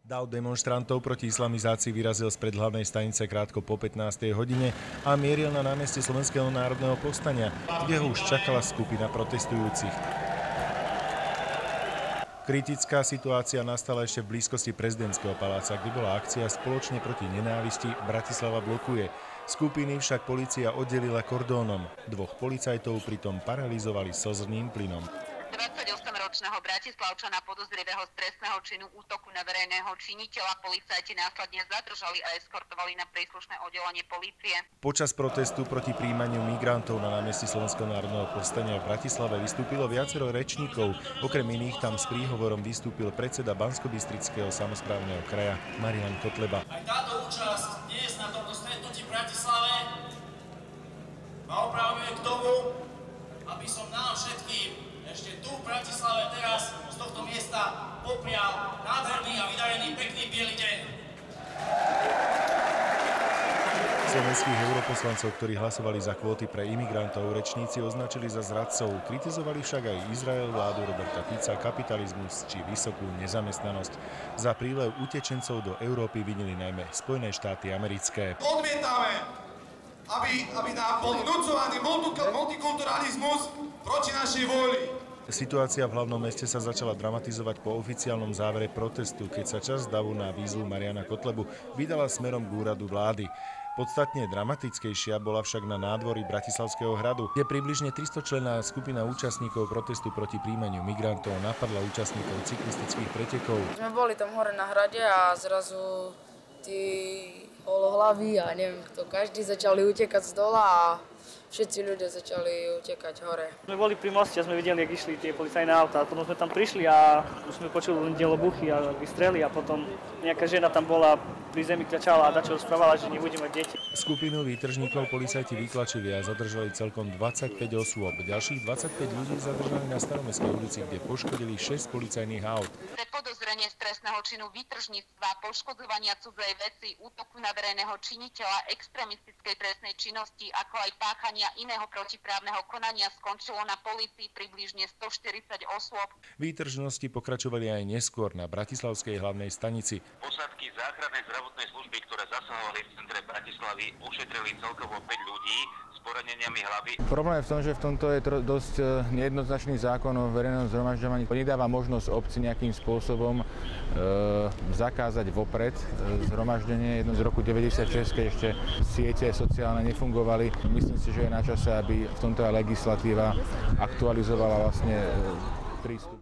Dav demonštrantov proti islamizácii vyrazil spred hlavnej stanice krátko po 15. hodine a mieril na námestie Slovenského národného povstania, kde ho už čakala skupina protestujúcich. Kritická situácia nastala ešte v blízkosti prezidentského paláca, kde bola akcia Spoločne proti nenávisti Bratislava blokuje. Skupiny však polícia oddelila kordónom. Dvoch policajtov pritom paralyzovali slzným plynom. 28-ročného Bratislavčana podozrivého z trestného činu útoku na verejného činiteľa policajti následne zadržali a eskortovali na príslušné oddelenie polície. Počas protestu proti prijímaniu migrantov na námestí Slovenského národného povstania v Bratislave vystúpilo viacero rečníkov. Okrem iných tam s príhovorom vystúpil predseda Banskobystrického samosprávneho kraja Marian Kotleba. Aj táto účasť dnes na tomto stretnutí v Bratislave ma opravňuje k tomu, aby som nám všetkým ešte tu v Bratislave teraz z tohto miesta poprial nádherný a vydarený pekný biely deň. Slovenských europoslancov, ktorí hlasovali za kvóty pre imigrantov, rečníci označili za zradcov. Kritizovali však aj Izrael, vládu Roberta Fica, kapitalizmus či vysokú nezamestnanosť. Za prílev utečencov do Európy vinili najmä Spojené štáty americké. Odmietame, aby nám bol vnúcovaný multikulturalizmus proti našej vôli. Situácia v hlavnom meste sa začala dramatizovať po oficiálnom závere protestu, keď sa časť davu na výzvu Mariana Kotlebu vydala smerom k úradu vlády. Podstatne dramatickejšia bola však na nádvorí Bratislavského hradu, kde približne 300-členná skupina účastníkov protestu proti príjmaniu migrantov napadla účastníkov cyklistických pretekov. Sme boli tam hore na hrade a zrazu tí holohlaví a neviem kto, každý začali utekať z dola a všetci ľudia začali utekať hore. Sme boli pri moste a sme videli, jak išli tie policajné autá. Potom sme tam prišli a už sme počuli len dielobuchy a vystrely a potom nejaká žena tam bola pri zemi, kľačala a dačo rozprávala, že nebude mať deti. Skupinu výtržníkov policajti vytlačili a zadržali celkom 25 osôb. Ďalších 25 ľudí zadržali na Staromestskej ulici, kde poškodili 6 policajných aut. Pre podozrenie z trestného činu výtržníctva, poškodzovania cudzej veci, útoku na verejného činiteľa, extrémistickej trestnej činnosti, ako aj páchania iného protiprávneho konania skončilo na polícii približne 140 osôb. Výtržnosti pokračovali aj neskôr na bratislavskej hlavnej stanici. Posádky záchrannej zdravotnej služby, ktoré zasahovali v centre Bratislavy, ušetrili celkovo 5 ľudí s poraneniami hlavy. Problém je v tom, že v tomto je dosť nejednoznačný zákon o verejnom zhromažďovaní. Nedáva možnosť obci nejakým spôsobom zakázať vopred zhromaždenie. Z roku 96, keď ešte siete sociálne nefungovali. Myslím si, že je na čase, aby v tomto legislatíva aktualizovala vlastne prístup.